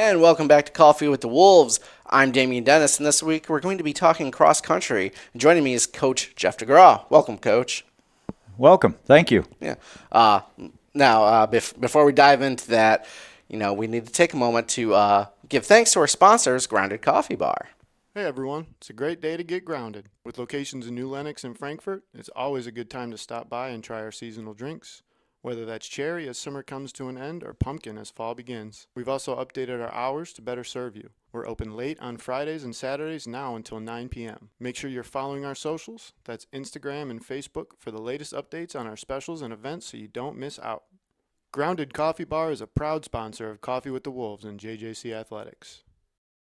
And welcome back to Coffee with the Wolves. I'm Damian Dennis, and this week we're going to be talking cross country. Joining me is Coach Jeff DeGraw. Welcome, Coach. Welcome. Thank you. Yeah. Now, before we dive into that, we need to take a moment to give thanks to our sponsors, Grounded Coffee Bar. Hey everyone, it's a great day to get grounded. With locations in New Lenox and Frankfort, it's always a good time to stop by and try our seasonal drinks. Whether that's cherry as summer comes to an end or pumpkin as fall begins. We've also updated our hours to better serve you. We're open late on Fridays and Saturdays now until 9 p.m. Make sure you're following our socials. That's Instagram and Facebook for the latest updates on our specials and events so you don't miss out. Grounded Coffee Bar is a proud sponsor of Coffee with the Wolves and JJC Athletics.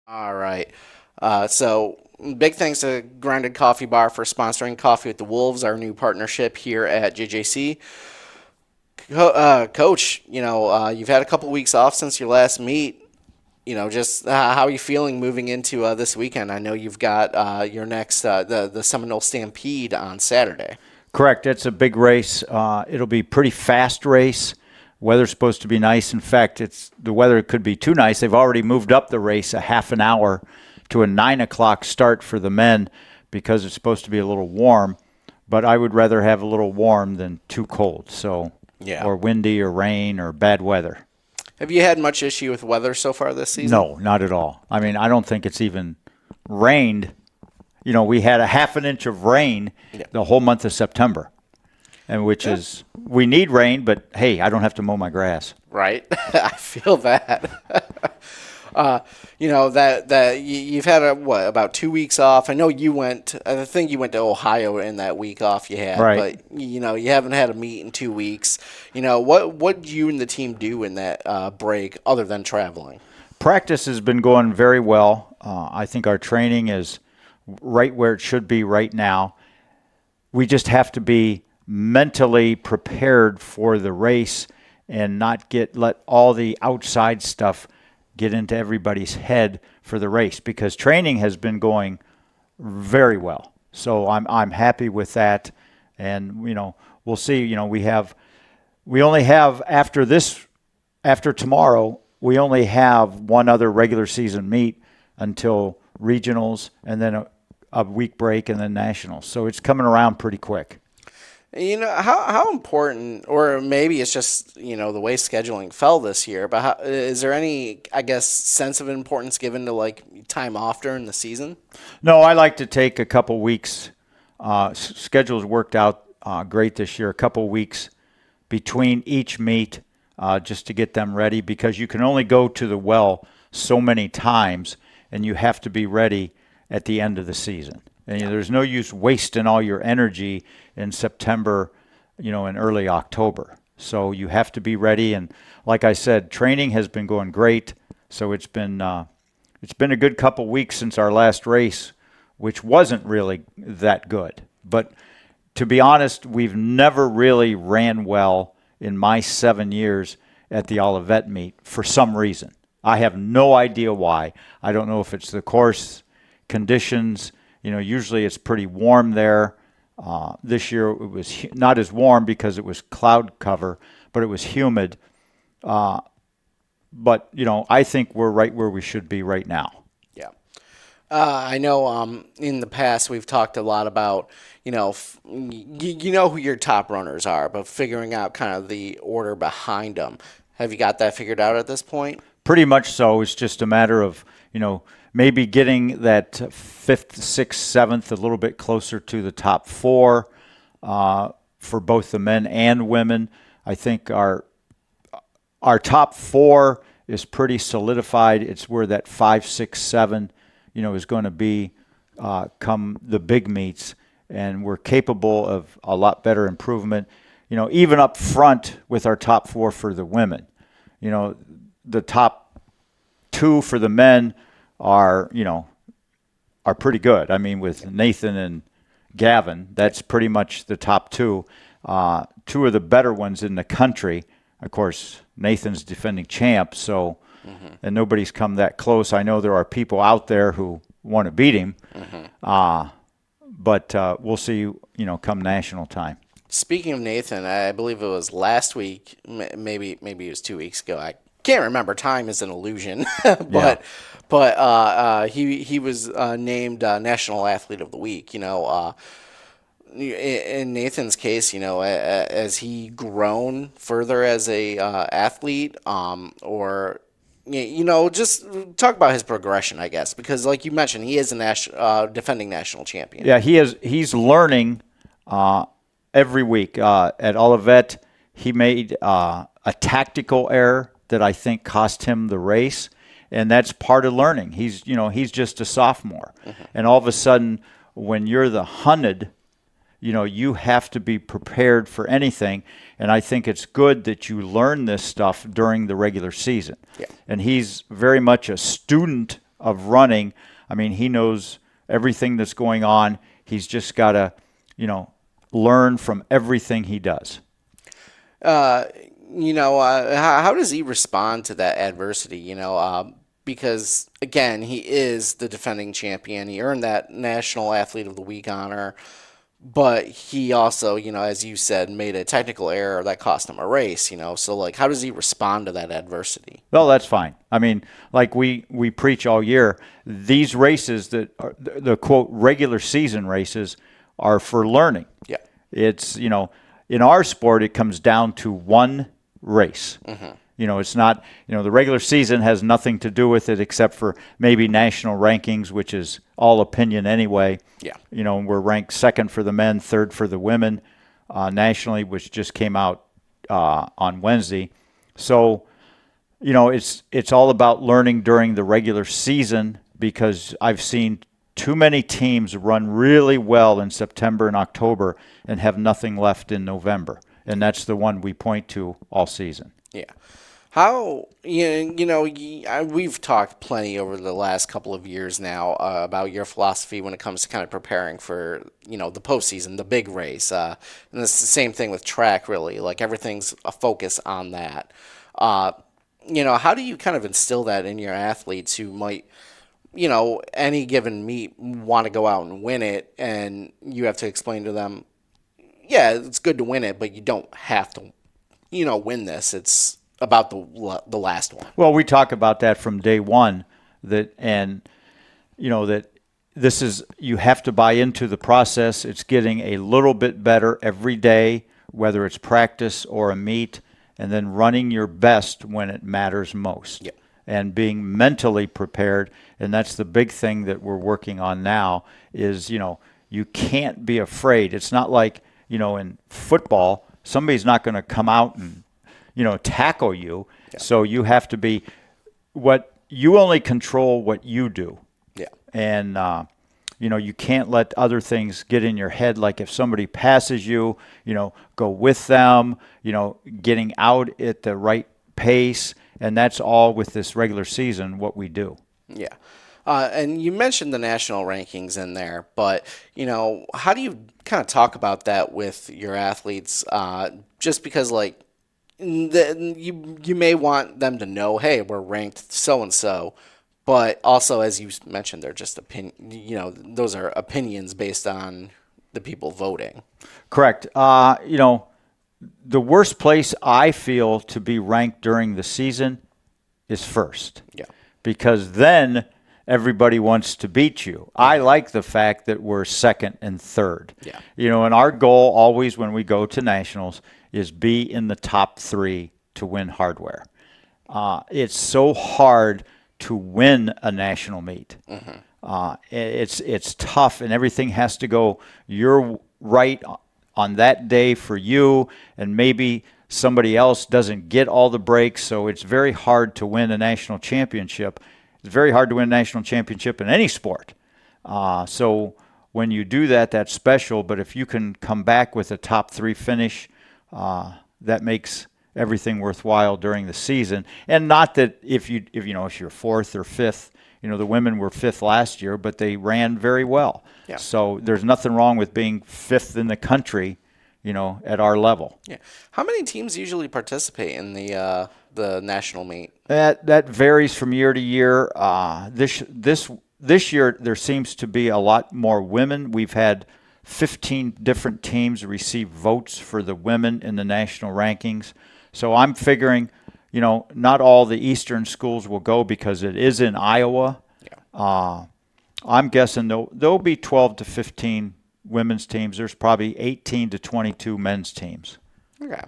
All right. So big thanks to Grounded Coffee Bar for sponsoring Coffee with the Wolves, our new partnership here at JJC. Coach, you've had a couple weeks off since your last meet. Just how are you feeling moving into this weekend? I know you've got your next the Seminole Stampede on Saturday. Correct. It's a big race. It'll be a pretty fast race. Weather's supposed to be nice. In fact, the weather could be too nice. They've already moved up the race a half an hour to a 9 o'clock start for the men because it's supposed to be a little warm. But I would rather have a little warm than too cold. Or windy or rain or bad weather. Have you had much issue with weather so far this season? No, not at all. I mean, I don't think it's even rained. We had a half an inch of rain the whole month of September, and we need rain, but hey, I don't have to mow my grass. Right. I feel that. That you've had about 2 weeks off. I know you went. I think you went to Ohio in that week off you had. Right. But you haven't had a meet in 2 weeks. What did you and the team do in that break other than traveling? Practice has been going very well. I think our training is right where it should be right now. We just have to be mentally prepared for the race and not let all the outside stuff get into everybody's head for the race, because training has been going very well. So I'm happy with that, and we'll see. We only have after tomorrow we only have one other regular season meet until regionals, and then a week break, and then nationals. So it's coming around pretty quick. How important, or maybe it's just, the way scheduling fell this year, but is there any, sense of importance given to, time off during the season? No, I like to take a couple weeks. Schedules worked out great this year, a couple weeks between each meet just to get them ready, because you can only go to the well so many times, and you have to be ready at the end of the season. And there's no use wasting all your energy in September, and early October. So you have to be ready. And like I said, training has been going great. So it's been a good couple weeks since our last race, which wasn't really that good. But to be honest, we've never really ran well in my 7 years at the Olivet meet for some reason. I have no idea why. I don't know if it's the course conditions. Usually it's pretty warm there. This year it was not as warm because it was cloud cover, but it was humid. But I think we're right where we should be right now. Yeah. I know in the past we've talked a lot about, who your top runners are, but figuring out kind of the order behind them. Have you got that figured out at this point? Pretty much so. It's just a matter of, maybe getting that 5th, 6th, 7th a little bit closer to the top 4 for both the men and women. I think our top 4 is pretty solidified. It's where that 5, 6, 7, is going to be come the big meets, and we're capable of a lot better improvement. Even up front with our top 4 for the women. The top 2 for the men are pretty good. I mean, with Nathan and Gavin, that's pretty much the top 2. 2 of the better ones in the country. Of course, Nathan's defending champ, and nobody's come that close. I know there are people out there who want to beat him, but we'll see, come national time. Speaking of Nathan, I believe it was last week, maybe it was 2 weeks ago. I can't remember. Time is an illusion, but he was named National Athlete of the Week. In Nathan's case, as he grown further as a athlete, or just talk about his progression, I guess, because like you mentioned, he is a defending national champion. Yeah, he's learning every week. At Olivet, he made a tactical error that I think cost him the race, and that's part of learning. He's just a sophomore, and all of a sudden, when you're the hunted, you have to be prepared for anything. And I think it's good that you learn this stuff during the regular season. Yeah. And he's very much a student of running. I mean, he knows everything that's going on. He's just got to, learn from everything he does. How does he respond to that adversity? Because again, he is the defending champion. He earned that National Athlete of the Week honor. But he also, as you said, made a technical error that cost him a race, So, like, how does he respond to that adversity? Well, that's fine. I mean, like we preach all year, these races that are the quote regular season races are for learning. Yeah. It's, in our sport, it comes down to one race. Mm-hmm. It's not, the regular season has nothing to do with it except for maybe national rankings, which is all opinion anyway. Yeah. We're ranked second for the men, third for the women nationally, which just came out on Wednesday. So, it's all about learning during the regular season, because I've seen too many teams run really well in September and October and have nothing left in November. And that's the one we point to all season. Yeah. How, we've talked plenty over the last couple of years now about your philosophy when it comes to kind of preparing for, the postseason, the big race. And it's the same thing with track, really. Like, everything's a focus on that. How do you kind of instill that in your athletes who might, any given meet want to go out and win it, and you have to explain to them, yeah, it's good to win it, but you don't have to, win this. It's about the last one. Well, we talk about that from day one, that this is, you have to buy into the process. It's getting a little bit better every day, whether it's practice or a meet, and then running your best when it matters most. Yep. And being mentally prepared. And that's the big thing that we're working on now is, you can't be afraid. It's not like, in football, somebody's not going to come out and tackle you. Yeah. So you have to be you only control what you do. Yeah. And, you can't let other things get in your head. Like if somebody passes you, go with them, getting out at the right pace. And that's all with this regular season, what we do. Yeah. And you mentioned the national rankings in there, but, how do you kind of talk about that with your athletes? Just because, like, you may want them to know, hey, we're ranked so-and-so, but also, as you mentioned, they're just those are opinions based on the people voting. Correct. The worst place I feel to be ranked during the season is first. Yeah. Because then everybody wants to beat you. I like the fact that we're second and third. Yeah. And our goal always when we go to nationals is be in the top 3 to win hardware. It's so hard to win a national meet. Mm-hmm. It's tough, and everything has to go your right on that day for you, and maybe somebody else doesn't get all the breaks, so it's very hard to win a national championship. It's very hard to win a national championship in any sport. So when you do that, that's special, but if you can come back with a top 3 finish, that makes everything worthwhile during the season. And not that if you're 4th or 5th, the women were 5th last year, but they ran very well. Yeah. So there's nothing wrong with being 5th in the country, at our level. Yeah. How many teams usually participate in the national meet? That varies from year to year. This year there seems to be a lot more women. We've had 15 different teams receive votes for the women in the national rankings. So I'm figuring, not all the eastern schools will go because it is in Iowa. I'm guessing there'll be 12 to 15 women's teams. There's probably 18 to 22 men's teams. Okay.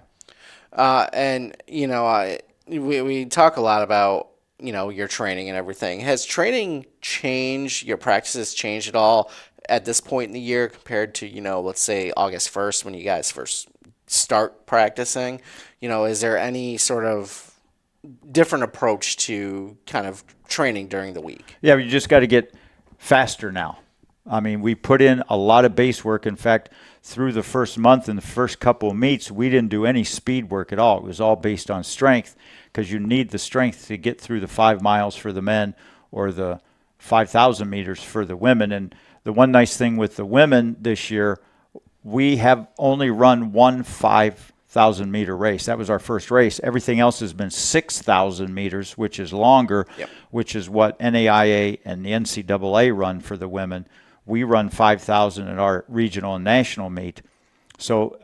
And we talk a lot about your training and everything. Has training changed? Your practices changed at all at this point in the year compared to let's say August 1st when you guys first start practicing? Is there any sort of different approach to kind of training during the week? Yeah, you just got to get faster now. I mean, we put in a lot of base work. In fact, through the first month and the first couple of meets, we didn't do any speed work at all. It was all based on strength because you need the strength to get through the 5 miles for the men or the 5,000 meters for the women. And the one nice thing with the women this year, we have only run one 5,000 meter race. That was our first race. Everything else has been 6,000 meters, which is longer, which is what NAIA and the NCAA run for the women. We run 5,000 at our regional and national meet. So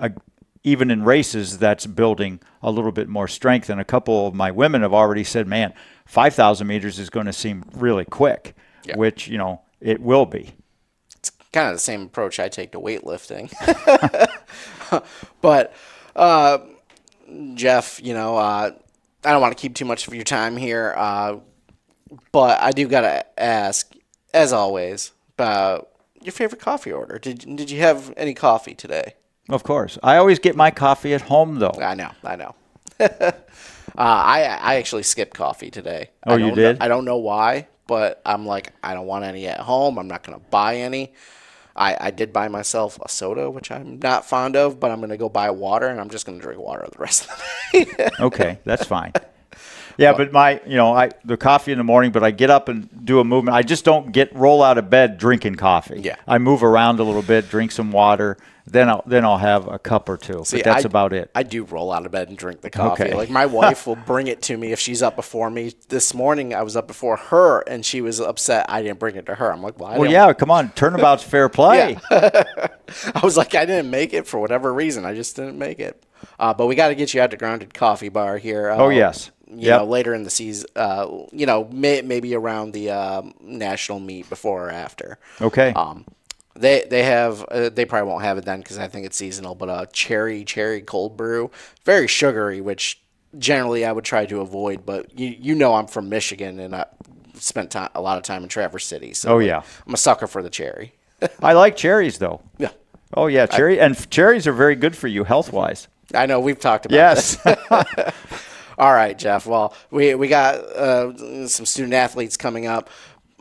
even in races, that's building a little bit more strength. And a couple of my women have already said, man, 5,000 meters is going to seem really quick, which, it will be. It's kind of the same approach I take to weightlifting. But, Jeff, I don't want to keep too much of your time here, but I do got to ask, as always, about your favorite coffee order. Did you have any coffee today? Of course. I always get my coffee at home, though. I know. I actually skipped coffee today. Oh, you did? I don't know why, but I'm like, I don't want any at home. I'm not going to buy any. I did buy myself a soda, which I'm not fond of, but I'm going to go buy water, and I'm just going to drink water the rest of the day. Okay, that's fine. Yeah, but the coffee in the morning, but I get up and do a movement. I just don't roll out of bed drinking coffee. Yeah. I move around a little bit, drink some water, then I'll have a cup or two. See, but that's about it. I do roll out of bed and drink the coffee. Okay. Like my wife will bring it to me if she's up before me. This morning I was up before her, and she was upset I didn't bring it to her. I'm like, well, yeah, come on, turnabout's fair play. I was like, I didn't make it for whatever reason. I just didn't make it. But we got to get you out to Grounded Coffee Bar here. Oh yes. Later in the season, maybe around the national meet before or after. Okay. They have they probably won't have it then because I think it's seasonal. But cherry cold brew, very sugary, which generally I would try to avoid. But I'm from Michigan and I spent a lot of time in Traverse City, so I'm a sucker for the cherry. I like cherries though. Yeah. Oh yeah, cherries are very good for you health wise. I know we've talked about this. All right, Jeff. Well, we got some student athletes coming up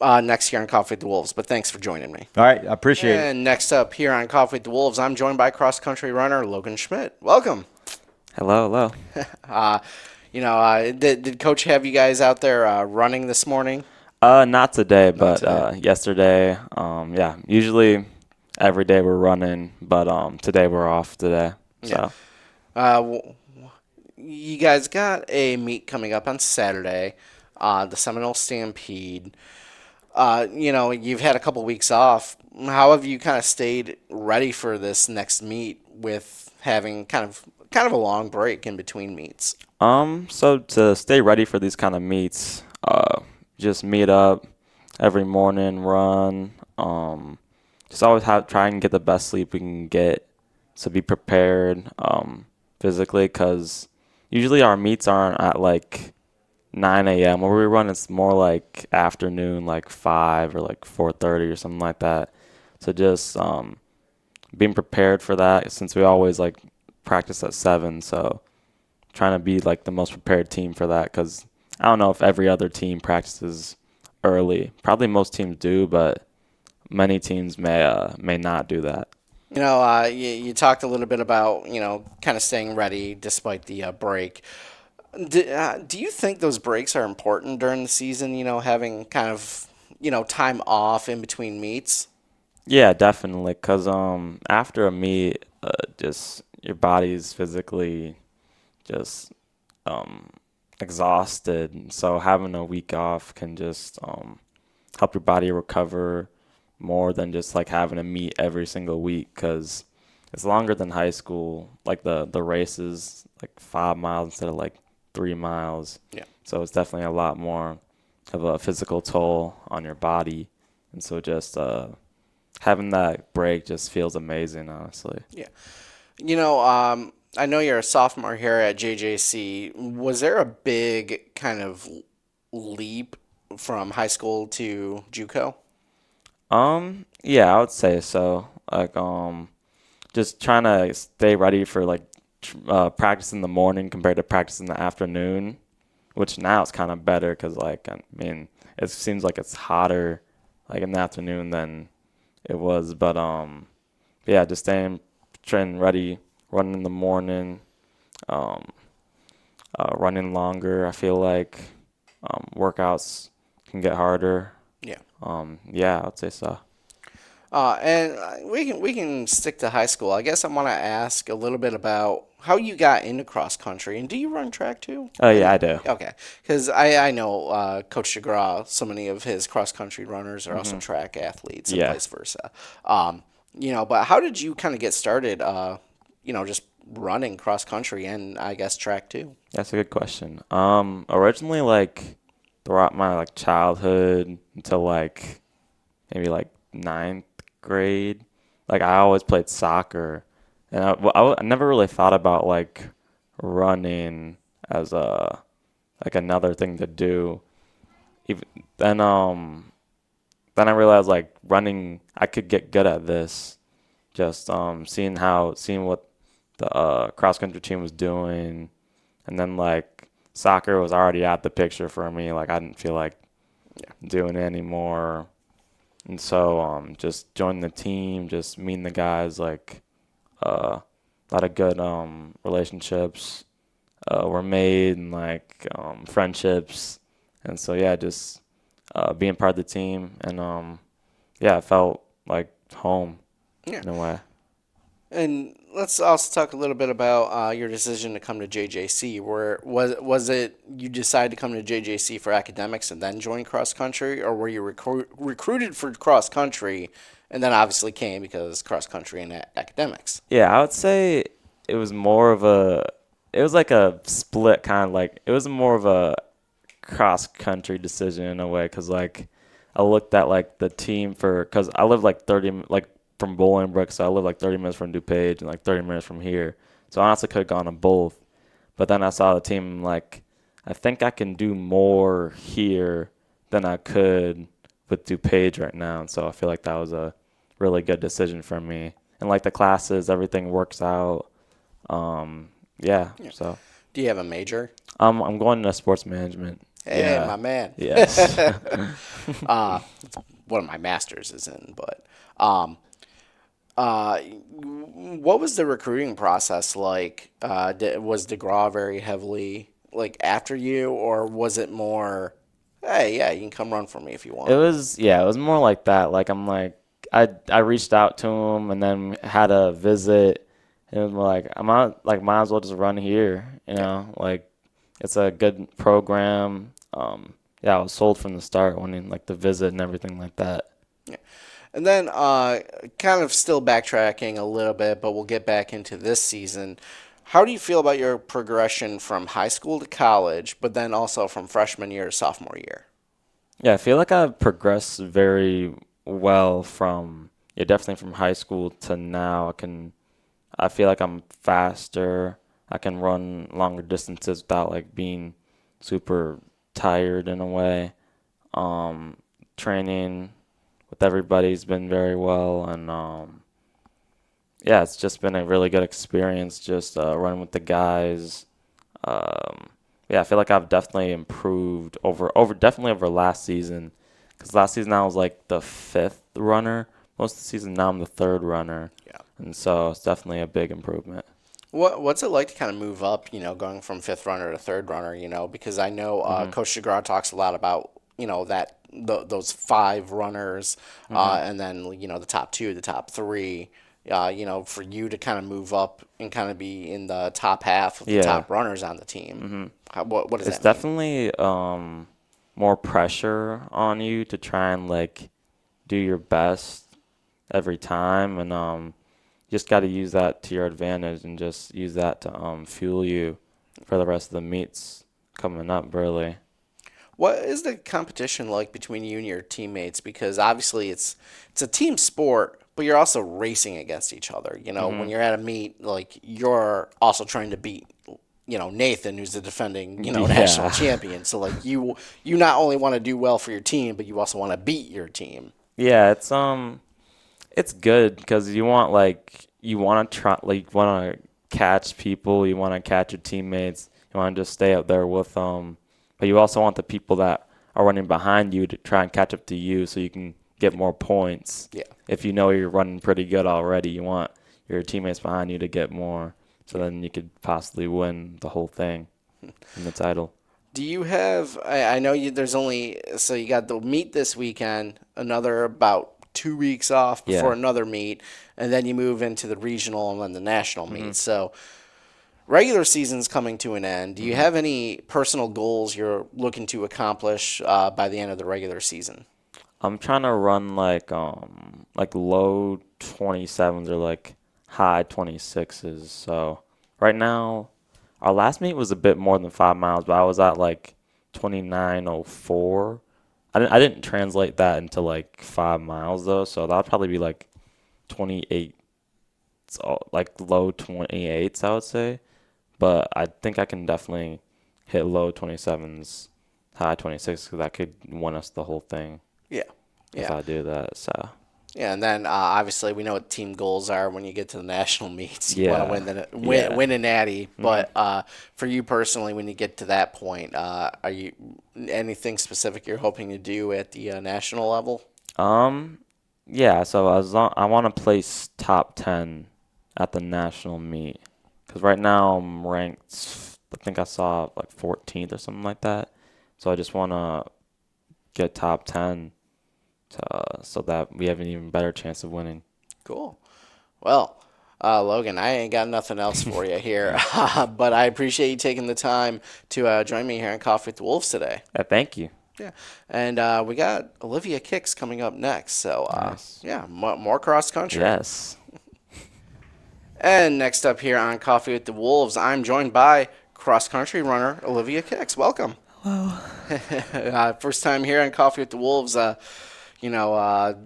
next year on Coffee with the Wolves, but thanks for joining me. All right, I appreciate it. And next up here on Coffee with the Wolves, I'm joined by cross-country runner Logan Schmidt. Welcome. Hello. Did Coach have you guys out there running this morning? Not today, but yesterday. Usually every day we're running, but today we're off today. So. You guys got a meet coming up on Saturday, the Seminole Stampede. You've had a couple weeks off. How have you kind of stayed ready for this next meet with having kind of a long break in between meets? So to stay ready for these kind of meets, just meet up every morning, run. Just always try and get the best sleep we can get to be prepared physically, because usually our meets aren't at like 9 a.m. Where we run, it's more like afternoon, like 5 or like 4:30 or something like that. So just being prepared for that, since we always like practice at 7. So trying to be like the most prepared team for that, because I don't know if every other team practices early. Probably most teams do, but many teams may not do that. You talked a little bit about, kind of staying ready despite the break. Do you think those breaks are important during the season, having kind of, time off in between meets? Yeah, definitely, because after a meet, just your body's physically just exhausted. So having a week off can just help your body recover more than just like having a meet every single week, because it's longer than high school. Like the race is like 5 miles instead of like 3 miles. Yeah. So it's definitely a lot more of a physical toll on your body. And so just having that break just feels amazing, honestly. I know you're a sophomore here at JJC. Was there a big kind of leap from high school to JUCO? Yeah, I would say so. Like, just trying to stay ready for like practice in the morning compared to practice in the afternoon, which now it's kind of better because like I mean it seems like it's hotter like in the afternoon than it was, but yeah, just staying training ready, running in the morning, um, running longer. I feel like workouts can get harder. Yeah. Yeah, I'd say so. And we can stick to high school. I guess I want to ask a little bit about how you got into cross country, and do you run track too? Oh yeah, I do. Okay, because I know Coach DeGraw, so many of his cross country runners are also Mhm. track athletes, and Yeah. vice versa. But how did you kind of get started? Just running cross country and I guess track too. That's a good question. Originally, like throughout my like childhood until like maybe like ninth grade, like I always played soccer, and I never really thought about like running as a like another thing to do. Even then I realized like running, I could get good at this. Just seeing what the cross country team was doing, and then like soccer was already out the picture for me. Like I didn't feel like doing it anymore, and so just joining the team, just meeting the guys, like a lot of good relationships were made, and like friendships, and so yeah, just being part of the team, and yeah, I felt like home Yeah. in a way. And let's also talk a little bit about your decision to come to JJC. Where was it you decided to come to JJC for academics and then join cross country, or were you recruited for cross country and then obviously came because cross country and academics? Yeah, I would say it was more of a, it was like a split kind of like, it was more of a cross country decision in a way, because like I looked at like the team for, because I live like 30, like from Bolingbrook, so I live like 30 minutes from DuPage and like 30 minutes from here. So I honestly could have gone to both. But then I saw the team, like, I think I can do more here than I could with DuPage right now. And so I feel like that was a really good decision for me. And like the classes, everything works out. Yeah. Yeah. So Do you have a major? I'm going into sports management. Hey, Yeah. my man. Yes. One of my masters is in, but what was the recruiting process like? Was DeGraw very heavily like after you, or was it more, hey, yeah, you can come run for me if you want? It was, yeah, it was more like that. Like I'm like I reached out to him and then had a visit, and it was like I'm not like might as well just run here, you know, like it's a good program. Yeah, I was sold from the start when like the visit and everything like that. And then, kind of still backtracking a little bit, but we'll get back into this season. How do you feel about your progression from high school to college, but then also from freshman year to sophomore year? Yeah, I feel like I've progressed very well from, yeah, definitely from high school to now. I feel like I'm faster. I can run longer distances without like being super tired in a way. Training with everybody's been very well, and yeah, it's just been a really good experience just running with the guys. Yeah, I feel like I've definitely improved definitely over last season, because last season I was like the fifth runner most of the season. Now I'm the third runner, Yeah. and so it's definitely a big improvement. What's it like to kind of move up, going from fifth runner to third runner, because I know Coach DeGraw talks a lot about, those five runners, and then, the top two, the top three, for you to kind of move up and kind of be in the top half of the Yeah. top runners on the team. What does It's that mean? definitely more pressure on you to try and like do your best every time, and you just got to use that to your advantage and just use that to fuel you for the rest of the meets. coming up, really. What is the competition like between you and your teammates? Because obviously it's a team sport, but you're also racing against each other. You know, when you're at a meet, like you're also trying to beat, Nathan, who's the defending, Yeah. national champion. So like you not only want to do well for your team, but you also want to beat your team. Yeah, it's good because you want to try, like, you want to catch people, you want to catch your teammates, you want to just stay up there with them, but you also want the people that are running behind you to try and catch up to you so you can get more points. Yeah. If you know you're running pretty good already, you want your teammates behind you to get more, so then you could possibly win the whole thing in the title. Do you have? I know there's only so you got the meet this weekend, another about 2 weeks off before Yeah. another meet, and then you move into the regional and then the national meet. So regular season's coming to an end. Do you have any personal goals you're looking to accomplish by the end of the regular season? I'm trying to run like low 27s or like high 26s. So right now, our last meet was a bit more than 5 miles, but I was at like 29:04. I didn't translate that into like 5 miles though, so that'll probably be like 28, so like low 28s I would say. But I think I can definitely hit low 27s, high 26 because that could win us the whole thing Yeah, if yeah, I do that. So yeah. And then obviously we know what team goals are when you get to the national meets. You want to Yeah. win Yeah. win a natty. But for you personally, when you get to that point, are you anything specific you're hoping to do at the national level? yeah. So I want to place top 10 at the national meet because right now I'm ranked. I think I saw like 14th or something like that. So I just want to get top 10 so that we have an even better chance of winning. Cool. Well, Logan, I ain't got nothing else for you here, but I appreciate you taking the time to join me here on Coffee with the Wolves today. Thank you. Yeah, and we got Olivia Kicks coming up next, so Nice. yeah, more cross country. Yes. And next up here on Coffee with the Wolves, I'm joined by cross country runner Olivia Kicks. Welcome. First time here on Coffee with the Wolves. You know,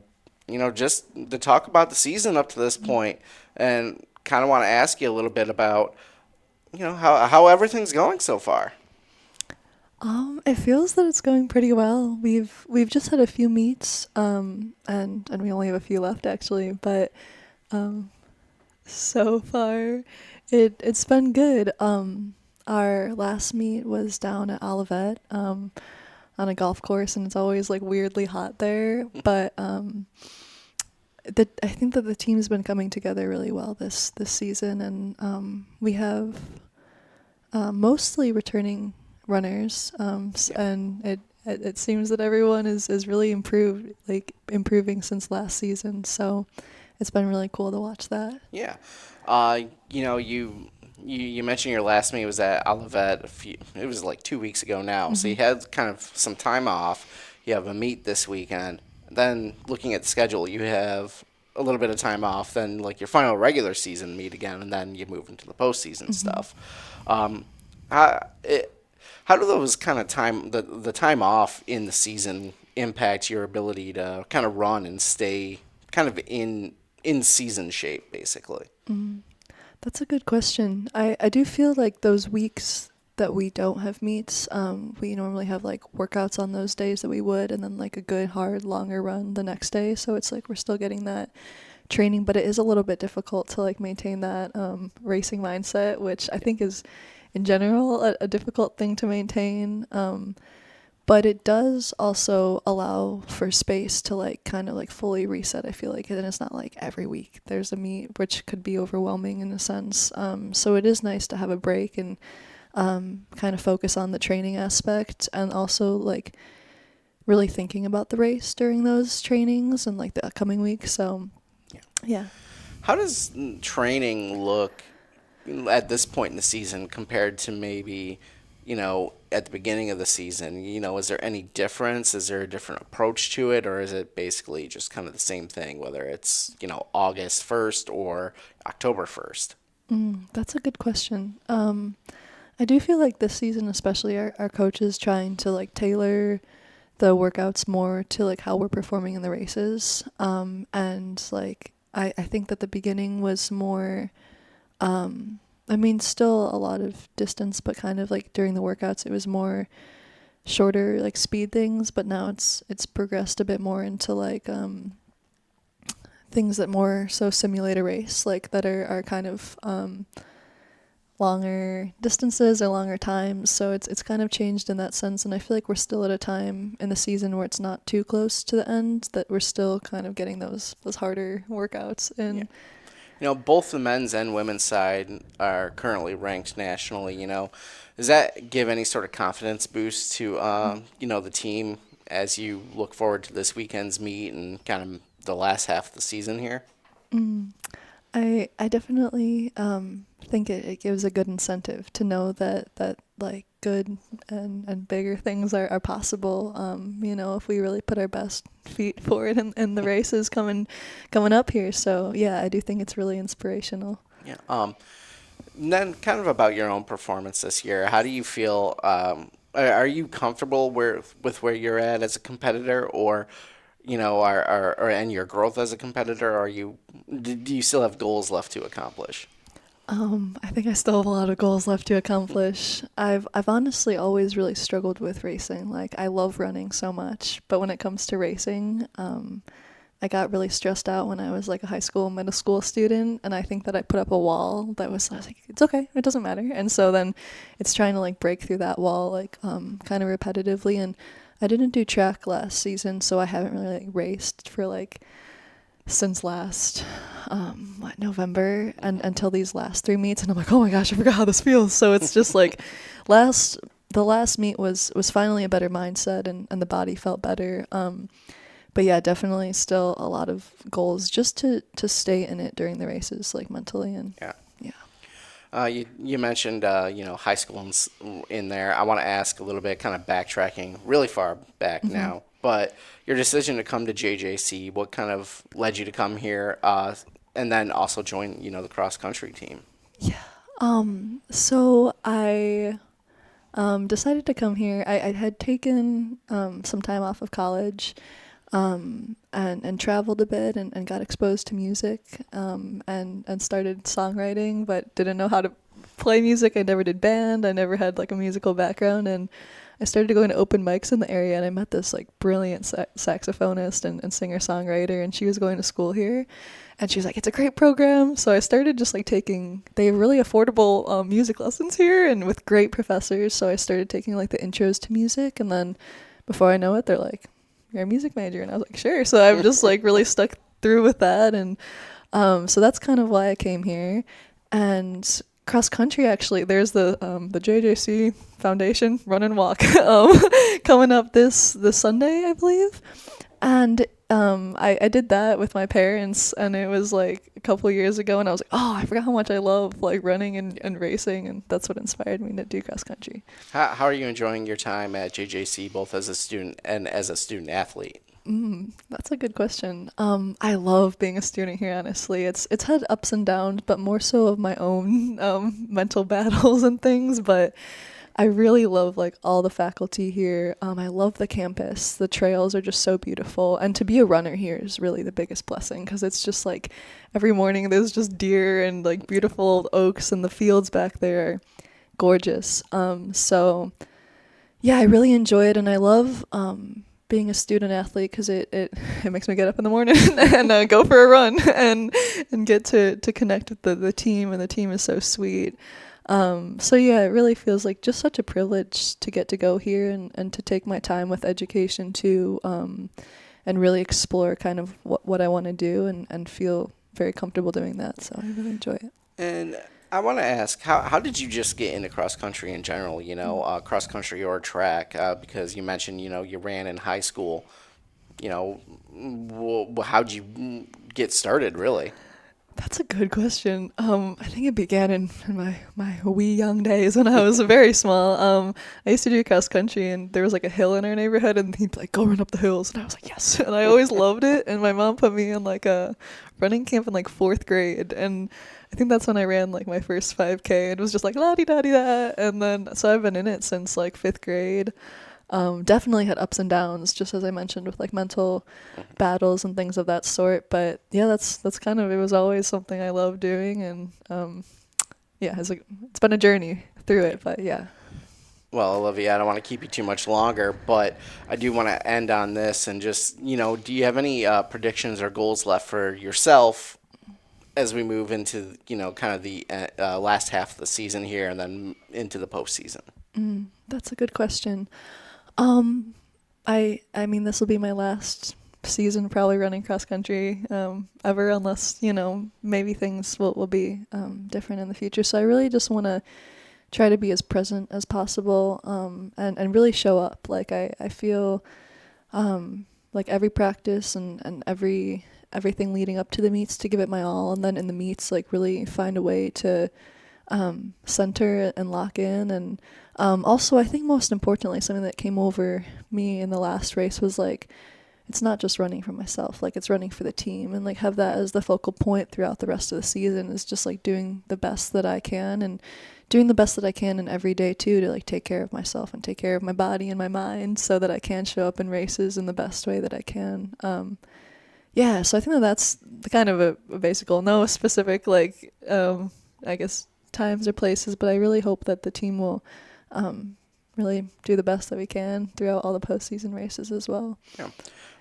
just to talk about the season up to this point, and kind of want to ask you a little bit about, how everything's going so far. It feels that it's going pretty well. We've just had a few meets, and we only have a few left actually, but so far it's been good. Our last meet was down at Olivet, on a golf course, and it's always like weirdly hot there, but I think that the team's been coming together really well this season, and we have mostly returning runners, and it seems that everyone is really improving since last season. So it's been really cool to watch that. Yeah. You mentioned your last meet was at Olivet. It was like 2 weeks ago now. So you had kind of some time off. You have a meet this weekend. Then looking at the schedule, you have a little bit of time off. Then like your final regular season meet again, and then you move into the postseason stuff. How do those kind of the time off in the season impact your ability to kind of run and stay kind of in season shape, basically? That's a good question. I do feel like those weeks that we don't have meets, we normally have like workouts on those days that we would, and then like a good hard longer run the next day. So it's like we're still getting that training, but it is a little bit difficult to like maintain that racing mindset, which I think is in general a difficult thing to maintain. But it does also allow for space to like kind of like fully reset, I feel like. And it's not like every week there's a meet, which could be overwhelming in a sense. So it is nice to have a break and kind of focus on the training aspect, and also like really thinking about the race during those trainings and like the upcoming week. So yeah. How does training look at this point in the season compared to maybe, at the beginning of the season? Is there any difference? Is there a different approach to it, or is it basically just kind of the same thing, whether it's, August 1st or October 1st? That's a good question. I do feel like this season, especially our coach is trying to like tailor the workouts more to like how we're performing in the races. And like I think that the beginning was more, I mean, still a lot of distance, but kind of like during the workouts, it was more shorter like speed things. But now it's progressed a bit more into like things that more so simulate a race, like that are kind of longer distances or longer times. So it's kind of changed in that sense. And I feel like we're still at a time in the season where it's not too close to the end, that we're still kind of getting those harder workouts in. Yeah. You know, both the men's and women's side are currently ranked nationally. You know, does that give any sort of confidence boost to the team as you look forward to this weekend's meet and kind of the last half of the season here? I definitely think it gives a good incentive to know that like good and bigger things are possible. If we really put our best feet forward in the races coming up here. So yeah, I do think it's really inspirational. Yeah. And then kind of about your own performance this year. How do you feel? Are you comfortable with where you're at as a competitor, or and your growth as a competitor? Do you still have goals left to accomplish? I think I still have a lot of goals left to accomplish. I've honestly always really struggled with racing. Like, I love running so much, but when it comes to racing, I got really stressed out when I was like a high school, middle school student, and I think that I put up a wall I was like, it's okay, it doesn't matter. And so then it's trying to like break through that wall, like kind of repetitively. And I didn't do track last season, so I haven't really like raced for like since last November and until these last 3 meets, and I'm like, oh my gosh, I forgot how this feels. So it's just like the last meet was finally a better mindset, and the body felt better. But yeah, definitely still a lot of goals just to stay in it during the races, like mentally. And yeah. You mentioned high school in there. I want to ask a little bit, kind of backtracking really far back now, but your decision to come to JJC, what kind of led you to come here, and then also join the cross country team? Yeah. So I decided to come here. I had taken some time off of college. And traveled a bit and got exposed to music and started songwriting, but didn't know how to play music. I never did band. I never had like a musical background, and I started going to open mics in the area, and I met this like brilliant saxophonist and singer-songwriter, and she was going to school here, and she was like, it's a great program. So I started just like they have really affordable music lessons here and with great professors. So I started taking like the intros to music, and then before I know it, they're like, you're a music major, and I was like, sure. So I've just like really stuck through with that, and so that's kind of why I came here. And cross country, actually, there's the JJC Foundation Run and Walk coming up this Sunday, I believe, and I did that with my parents, and it was like a couple years ago, and I was like, oh, I forgot how much I love like running and racing, and that's what inspired me to do cross country. How are you enjoying your time at JJC, both as a student and as a student athlete? That's a good question. I love being a student here, honestly. It's had ups and downs, but more so of my own mental battles and things, but I really love like all the faculty here. I love the campus. The trails are just so beautiful. And to be a runner here is really the biggest blessing, because it's just like every morning there's just deer and like beautiful old oaks, and the fields back there are gorgeous. So yeah, I really enjoy it, and I love being a student athlete, because it makes me get up in the morning and go for a run and get to connect with the team, and the team is so sweet. So yeah, it really feels like just such a privilege to get to go here and to take my time with education too, and really explore kind of what I want to do and feel very comfortable doing that. So I really enjoy it. And I want to ask, how did you just get into cross country in general, cross country or track, because you mentioned, you ran in high school, how'd you get started really? That's a good question. I think it began in my wee young days when I was very small. I used to do cross country, and there was like a hill in our neighborhood, and he'd like, go run up the hills, and I was like, yes. And I always loved it. And my mom put me in like a running camp in like 4th grade, and I think that's when I ran like my first 5K. It was just like la di da di da, and then so I've been in it since like 5th grade. Definitely had ups and downs, just as I mentioned, with like mental battles and things of that sort. But yeah, that's kind of, it was always something I loved doing, and yeah, it's been a journey through it. But yeah. Well, Olivia, I don't want to keep you too much longer, but I do want to end on this and just, do you have any predictions or goals left for yourself as we move into, kind of the last half of the season here and then into the postseason? That's a good question. I mean, this will be my last season probably running cross country ever, unless maybe things will be different in the future. So I really just want to try to be as present as possible, and really show up. Like I feel like every practice and everything leading up to the meets to give it my all, and then in the meets like really find a way to center and lock in. And also I think most importantly, something that came over me in the last race was like, it's not just running for myself, like it's running for the team, and like have that as the focal point throughout the rest of the season, is just like doing the best that I can, and doing the best that I can in every day too, to like take care of myself and take care of my body and my mind so that I can show up in races in the best way that I can. Yeah, so I think that's the kind of a basic goal. No specific like I guess times or places, but I really hope that the team will really do the best that we can throughout all the postseason races as well. Yeah.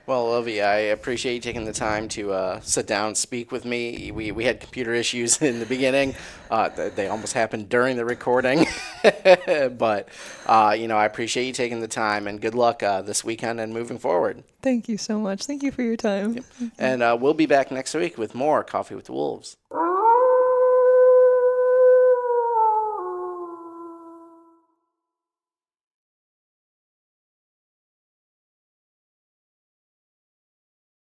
Well, Olivia, I appreciate you taking the time to sit down and speak with me. We had computer issues in the beginning. They almost happened during the recording. But, I appreciate you taking the time, and good luck this weekend and moving forward. Thank you so much. Thank you for your time. And we'll be back next week with more Coffee with the Wolves.